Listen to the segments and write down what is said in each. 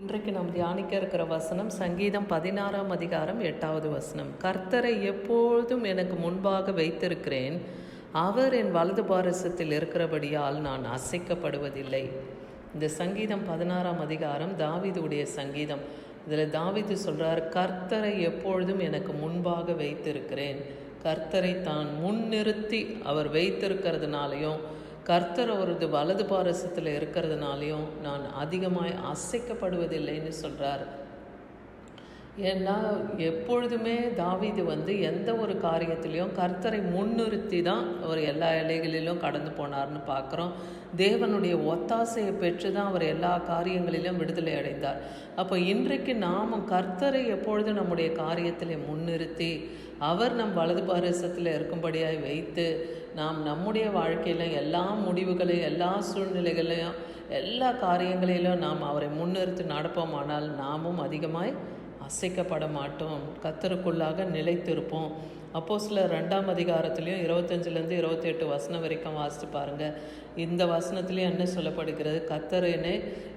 இன்றைக்கு நாம் தியானிக்க இருக்கிற வசனம் சங்கீதம் 16ஆம் அதிகாரம் 8வது வசனம். கர்த்தரை எப்பொழுதும் எனக்கு முன்பாக வைத்திருக்கிறேன், அவர் என் வலது பாரசத்தில் இருக்கிறபடியால் நான் அசைக்கப்படுவதில்லை. இந்த சங்கீதம் 16ஆம் அதிகாரம் தாவீதுடைய சங்கீதம். இதில் தாவீது சொல்கிறார், கர்த்தரை எப்பொழுதும் எனக்கு முன்பாக வைத்திருக்கிறேன். கர்த்தரை தான் முன்னிறுத்தி அவர் வைத்திருக்கிறதுனாலையும் கர்த்தர் அவரது வலது பாரசத்தில் இருக்கிறதுனாலையும் நான் அதிகமாக அசைக்கப்படுவதில்லைன்னு சொல்கிறார். ஏன்னா எப்பொழுதுமே தாவீது எந்த ஒரு காரியத்திலையும் கர்த்தரை முன்னிறுத்தி தான் அவர் எல்லா எல்லைகளிலும் கடந்து போனார்னு பார்க்குறோம். தேவனுடைய ஒத்தாசையை பெற்று தான் அவர் எல்லா காரியங்களிலும் விடுதலை அடைந்தார். அப்போ இன்றைக்கு நாம் கர்த்தரை எப்பொழுதும் நம்முடைய காரியத்திலே முன்னிறுத்தி அவர் நம் வலது பாரசத்தில் இருக்கும்படியாக வைத்து நாம் நம்முடைய வாழ்க்கையில் எல்லா முடிவுகளையும் எல்லா சூழ்நிலைகளையும் எல்லா காரியங்களிலும் நாம் அவரை முன்னிறுத்தி நடப்போமானால் நாமும் அதிகமாய் அசைக்கப்பட மாட்டோம், கர்த்தருக்குள்ளாக நிலைத்திருப்போம். அப்போஸ்தலர் 2ஆம் அதிகாரத்துலேயும் 25லேருந்து 28 வசனம் வரைக்கும் வாசித்து பாருங்கள். இந்த வசனத்துலேயும் என்ன சொல்லப்படுகிறது? கர்த்தர்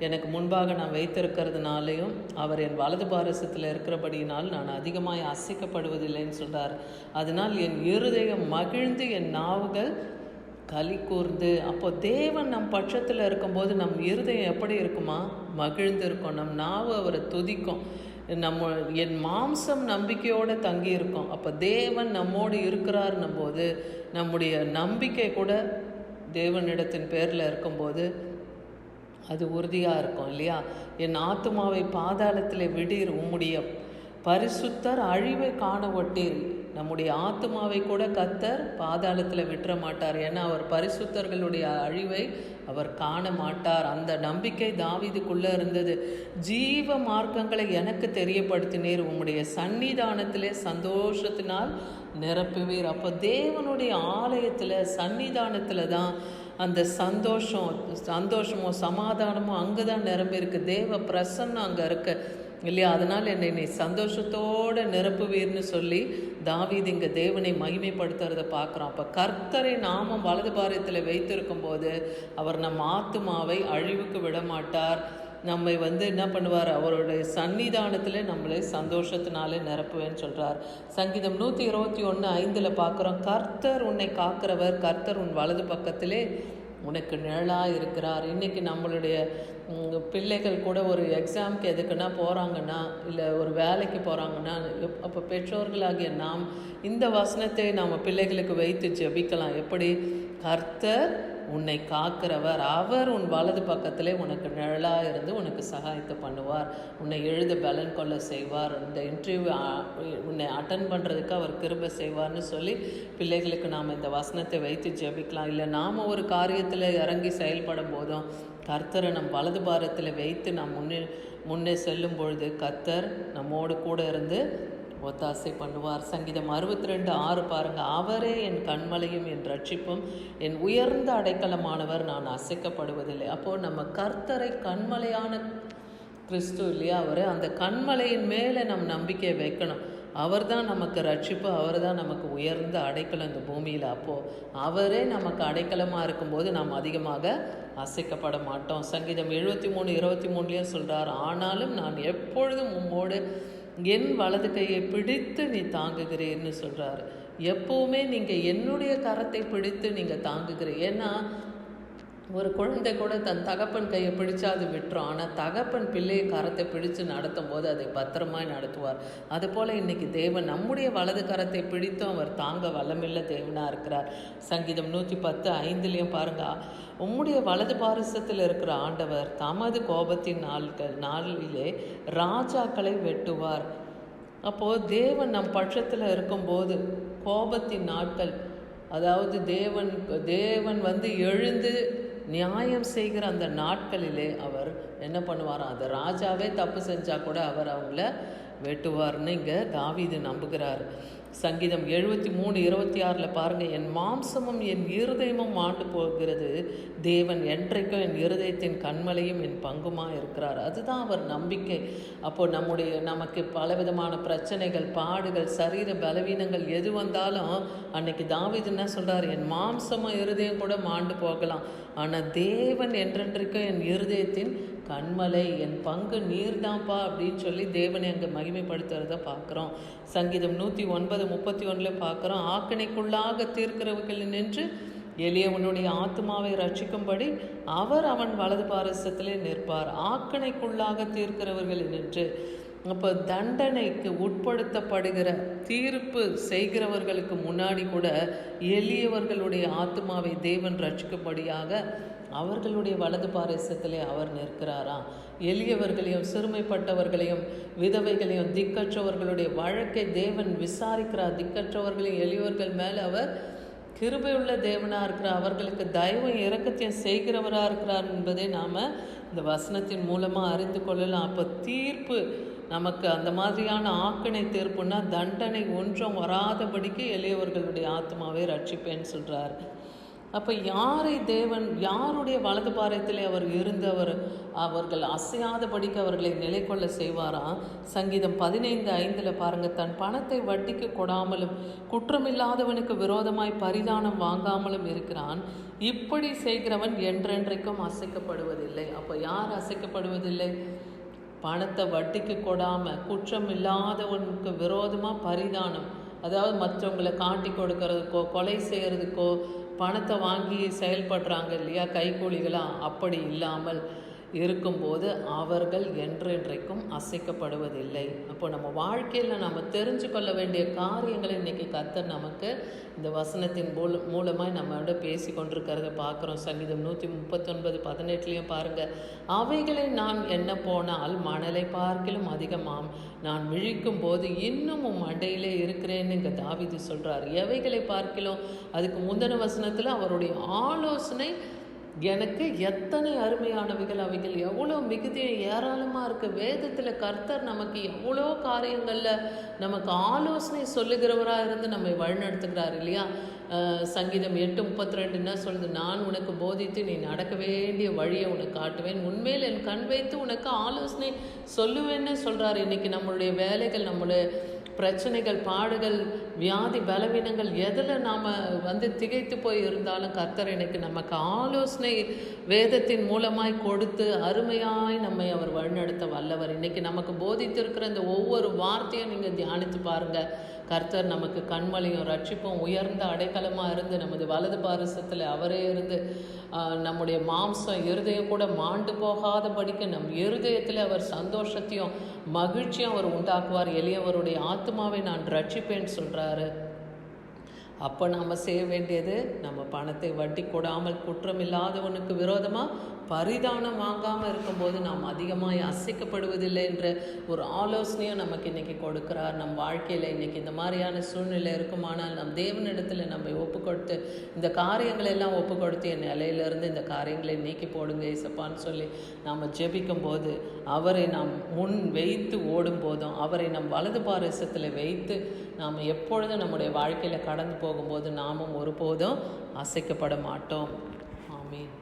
எனக்கு முன்பாக நான் வைத்திருக்கிறதுனாலையும் அவர் என் வலது பாரசத்தில் இருக்கிறபடியினால் நான் அதிகமாக அசைக்கப்படுவதில்லைன்னு சொல்கிறார். அதனால் என் இருதயம் மகிழ்ந்து என் நாவுகள் களி கூர்ந்து. அப்போ தேவன் நம் பட்சத்தில் இருக்கும்போது நம் இருதயம் எப்படி இருக்குமா? மகிழ்ந்து இருக்கும். நம் நாவு அவரை துதிக்கும். என் மாம்சம் நம்பிக்கையோடு தங்கி இருக்கும். அப்போ தேவன் நம்மோடு இருக்கிறார்னும் போது நம்முடைய நம்பிக்கை கூட தேவனிடத்தின் பேரில் இருக்கும்போது அது உறுதியாக இருக்கும் இல்லையா? என் ஆத்துமாவை பாதாளத்தில் விடீர், உம்முடைய பரிசுத்தர் அழிவை காண ஒட்டீர். நம்முடைய ஆத்துமாவை கூட கர்த்தர் பாதாளத்தில் விட்டுற மாட்டார். ஏன்னா அவர் பரிசுத்தர்களுடைய அழிவை அவர் காண மாட்டார். அந்த நம்பிக்கை தாவீதுக்குள்ளே இருந்தது. ஜீவ மார்க்கங்களை எனக்கு தெரியப்படுத்தினீர், உம்முடைய சன்னிதானத்திலே சந்தோஷத்தினால் நிரப்புவீர். அப்போ தேவனுடைய ஆலயத்தில் சன்னிதானத்தில் தான் அந்த சந்தோஷமோ சமாதானமோ அங்கே தான் நிரம்பியிருக்கு. தேவ பிரசன்னம் அங்கே இருக்கு இல்லையா? அதனால் என்னை நீ சந்தோஷத்தோடு நிரப்புவீர்னு சொல்லி தாவீது இங்கே தேவனை மகிமைப்படுத்துறதை பார்க்குறோம். அப்போ கர்த்தரை நாமும் வலது பாரத்தில் வைத்திருக்கும் போது அவர் நம் ஆத்துமாவை அழிவுக்கு விட மாட்டார். நம்மை என்ன பண்ணுவார்? அவருடைய சன்னிதானத்தில் நம்மளை சந்தோஷத்தினாலே நிரப்புவேன்னு சொல்கிறார். சங்கீதம் 121:5 பார்க்குறோம், கர்த்தர் உன்னை காக்கிறவர், கர்த்தர் உன் வலது பக்கத்திலே உனக்கு நிழலாக இருக்கிறார். இன்றைக்கி நம்மளுடைய பிள்ளைகள் கூட ஒரு எக்ஸாமுக்கு எதுக்குன்னா போகிறாங்கன்னா, இல்லை ஒரு வேலைக்கு போகிறாங்கன்னா, அப்போ பெற்றோர்களாகிய நாம் இந்த வசனத்தை நாம் பிள்ளைகளுக்கு வைத்து ஜெபிக்கலாம். எப்படி? கர்த்தர் உன்னை காக்கிறவர், அவர் உன் வலது பக்கத்திலே உனக்கு நிழலாக இருந்து உனக்கு சகாயத்தை பண்ணுவார், உன்னை எழுத பலன் கொள்ள செய்வார், இந்த இன்டர்வியூ உன்னை அட்டன் பண்ணுறதுக்கு அவர் கிருபை செய்வார்னு சொல்லி பிள்ளைகளுக்கு நாம் இந்த வசனத்தை வைத்து ஜெபிக்கலாம். இல்லை நாம் ஒரு காரியத்தில் இறங்கி செயல்படும் போதும் கர்த்தரை நம் வலது பாரத்தில் வைத்து நாம் முன்னே செல்லும் பொழுது கர்த்தர் நம்மோடு கூட இருந்து ஒத்தாசை பண்ணுவார். சங்கீதம் 62:6 பாருங்கள், அவரே என் கண்மலையும் என் ரட்சிப்பும் என் உயர்ந்த அடைக்கலமானவர், நான் அசைக்கப்படுவதில்லை. அப்போது நம்ம கர்த்தரை கண்மலையான கிறிஸ்து இல்லையா? அவர் அந்த கண்மலையின் மேலே நம் நம்பிக்கை வைக்கணும். அவர் தான் நமக்கு ரட்சிப்பு, அவர் தான் நமக்கு உயர்ந்த அடைக்கலம் இந்த பூமியில். அப்போது அவரே நமக்கு அடைக்கலமாக இருக்கும்போது நாம் அதிகமாக அசைக்கப்பட மாட்டோம். சங்கீதம் 73:23 சொல்கிறார், ஆனாலும் நான் எப்பொழுதும் உம்மோடு என் வலது கையை பிடித்து நீ தாங்குகிறீர்னு சொல்கிறார். எப்போவுமே நீங்கள் என்னுடைய கரத்தை பிடித்து நீங்கள் தாங்குகிறீர். ஏன்னா ஒரு குழந்தை கூட தன் தகப்பன் கையை பிடிச்சா அது விட்டுரும். ஆனால் தகப்பன் பிள்ளையை கரத்தை பிடித்து நடத்தும் போது அதை பத்திரமாய் நடத்துவார். அதுபோல் இன்றைக்கி தேவன் நம்முடைய வலது கரத்தை பிடித்தும் அவர் தாங்க வல்லமில்ல தேவனாக இருக்கிறார். சங்கீதம் 110:5 பாருங்கள், உம்முடைய வலது பாரசத்தில் இருக்கிற ஆண்டவர் தமது கோபத்தின் நாளிலே ராஜாக்களை வெட்டுவார். அப்போது தேவன் நம் பட்சத்தில் இருக்கும்போது கோபத்தின் நாட்கள், அதாவது தேவன் எழுந்து நியாயம் செய்கிற அந்த நாட்களிலே அவர் என்ன பண்ணுவார்? அந்த ராஜாவே தப்பு செஞ்சால் கூட அவர் அவங்கள வெட்டுவார்னு இங்கே தாவீது நம்புகிறார். சங்கீதம் 73:26 பாருங்கள், என் மாம்சமும் என் இருதயமும் ஆண்டு போகிறது, தேவன் என்றைக்கும் என் இருதயத்தின் கண்மலையும் என் பங்குமாக இருக்கிறார். அதுதான் அவர் நம்பிக்கை. அப்போது நமக்கு பலவிதமான பிரச்சனைகள், பாடுகள், சரீர பலவீனங்கள் எது வந்தாலும் அன்னைக்கு தாவீது என்ன சொல்கிறார்? என் மாம்சமும் இருதயம் கூட மாண்டு போகலாம், ஆனால் தேவன் என்றென்றைக்கும் என் இருதயத்தின் கண்மலை, என் பங்கு நீர்தான்ப்பா அப்படின்னு சொல்லி தேவனை அங்கே மகிமைப்படுத்துறத பார்க்குறோம். சங்கீதம் 109:31 பார்க்குறோம், ஆக்கினைக்குள்ளாக தீர்க்கிறவர்கள் நின்று எளியவனுடைய ஆத்மாவை ரட்சிக்கும்படி அவர் அவன் வலது பாரசத்திலே நிற்பார். ஆக்கினைக்குள்ளாக தீர்க்கிறவர்கள் நின்று, அப்போ தண்டனைக்கு உட்படுத்தப்படுகிற தீர்ப்பு செய்கிறவர்களுக்கு முன்னாடி கூட எளியவர்களுடைய ஆத்மாவை தேவன் ரட்சிக்கும்படியாக அவர்களுடைய வலது பாரசத்திலே அவர் நிற்கிறாராம். எளியவர்களையும் சிறுமைப்பட்டவர்களையும் விதவைகளையும் திக்கற்றவர்களுடைய வழக்கை தேவன் விசாரிக்கிறார். திக்கற்றவர்களையும் எளியவர்கள் மேலே அவர் கிருபையுள்ள தேவனாக இருக்கிறார், அவர்களுக்கு தயவும் இரக்கத்தையும் செய்கிறவராக இருக்கிறார் என்பதை நாம் இந்த வசனத்தின் மூலமாக அறிந்து கொள்ளலாம். அப்போ தீர்ப்பு நமக்கு அந்த மாதிரியான ஆக்கினை தீர்ப்புன்னா தண்டனை ஒன்றும் வராதபடிக்கு எளியவர்களுடைய ஆத்மாவை ரட்சிப்பேன்னு சொல்கிறார். அப்போ யாரை தேவன் யாருடைய வலது பாரத்திலே அவர் இருந்தவர் அவர்கள் அசையாதபடிக்கு அவர்களை நிலை கொள்ள செய்வாராம். சங்கீதம் 15:5 பாருங்கள், தன் பணத்தை வட்டிக்கு கொடாமலும் குற்றமில்லாதவனுக்கு விரோதமாய் பரிதானம் வாங்காமலும் இருக்கிறான், இப்படி செய்கிறவன் என்றென்றைக்கும் அசைக்கப்படுவதில்லை. அப்போ யார் அசைக்கப்படுவதில்லை? பணத்தை வட்டிக்கு கொடாமல் குற்றம் இல்லாதவனுக்கு விரோதமாக பரிதானம், அதாவது மற்றவங்களை காட்டி கொடுக்கறதுக்கோ கொலை செய்கிறதுக்கோ பணத்தை வாங்கி செயல்படுறாங்க இல்லையா கைக்கூலிகளாக, அப்படி இல்லாமல் இருக்கும்போது அவர்கள் என்றென்றைக்கும் அசைக்கப்படுவதில்லை. அப்போ நம்ம வாழ்க்கையில் நம்ம தெரிஞ்சு கொள்ள வேண்டிய காரியங்களை இன்றைக்கி கர்த்தர் நமக்கு இந்த வசனத்தின் மூலமாக நம்மளோட பேசி கொண்டிருக்கிறத பார்க்குறோம். சங்கீதம் 139:18 பாருங்கள், அவைகளை நான் என்ன போனால் மணலை பார்க்கிலும் அதிகமாம், நான் விழிக்கும் போது இன்னும் மண்டையிலே இருக்கிறேன்னு இங்கே தாவீது சொல்கிறார். எவைகளை பார்க்கிலும், அதுக்கு முந்தின வசனத்தில் அவருடைய ஆலோசனை எனக்கு எத்தனை அருமையானவைகள், அவைகள் எவ்வளோ மிகுதியும் ஏராளமாக இருக்குது. வேதத்தில் கர்த்தர் நமக்கு எவ்வளோ காரியங்களில் நமக்கு ஆலோசனை சொல்லுகிறவராக இருந்து நம்மை வழிநடத்துகிறார் இல்லையா. சங்கீதம் 8:32 என்ன சொல்லுது, நான் உனக்கு போதித்து நீ நடக்க வேண்டிய வழியை உனக்கு காட்டுவேன், உண்மையில் என் கண் வைத்து உனக்கு ஆலோசனை சொல்லுவேன்னு சொல்கிறார். இன்றைக்கி நம்மளுடைய வேலைகள், நம்மளுடைய பிரச்சனைகள், பாடுகள், வியாதி, பலவீனங்கள் எதில் நாம் திகைத்து போய் இருந்தாலும் கர்த்தர் எனக்கு நமக்கு ஆலோசனை வேதத்தின் மூலமாய் கொடுத்து அருமையாய் நம்மை அவர் வழிநடத்த வல்லவர். இன்றைக்கி நமக்கு போதித்திருக்கிற இந்த ஒவ்வொரு வார்த்தையும் நீங்கள் தியானித்து பாருங்கள். கர்த்தர் நமக்கு கண்மலையும் ரட்சிப்பும் உயர்ந்த அடைக்கலமாக இருந்து நமது வலது பாரசத்தில் அவரே இருந்து நம்முடைய மாம்சம் இருதயம் கூட மாண்டு போகாதபடிக்கு நம் இருதயத்தில் அவர் சந்தோஷத்தையும் மகிழ்ச்சியும் அவர் உண்டாக்குவார். எளியவருடைய ஆத்மாவை நான் ரட்சிப்பேன்னு சொல்கிறாரு. அப்போ நாம் செய்ய வேண்டியது, நம்ம பணத்தை வட்டி கொடாமல் குற்றமில்லாதவனுக்கு விரோதமாக பரிதானம் வாங்காமல் இருக்கும்போது நாம் அதிகமாக அசைக்கப்படுவதில்லை என்ற ஒரு ஆலோசனையும் நமக்கு இன்றைக்கி கொடுக்குறார். நம் வாழ்க்கையில் இன்றைக்கி இந்த மாதிரியான சூழ்நிலை இருக்குமானால் நம் தேவனிடத்தில் நம்ம ஒப்பு கொடுத்து இந்த காரியங்களெல்லாம் ஒப்பு கொடுத்து என் நிலையிலேருந்து இந்த காரியங்களை நீக்கி போடுங்க இசப்பான்னு சொல்லி நாம் ஜெபிக்கும் போது, அவரை நாம் முன் வைத்து ஓடும் போதும், அவரை நம் வலது பாரசத்தில் வைத்து நாம் எப்பொழுதும் நம்முடைய வாழ்க்கையில் கடந்து போகும்போது நாமும் ஒருபோதும் அசைக்கப்பட மாட்டோம். ஆமீன்.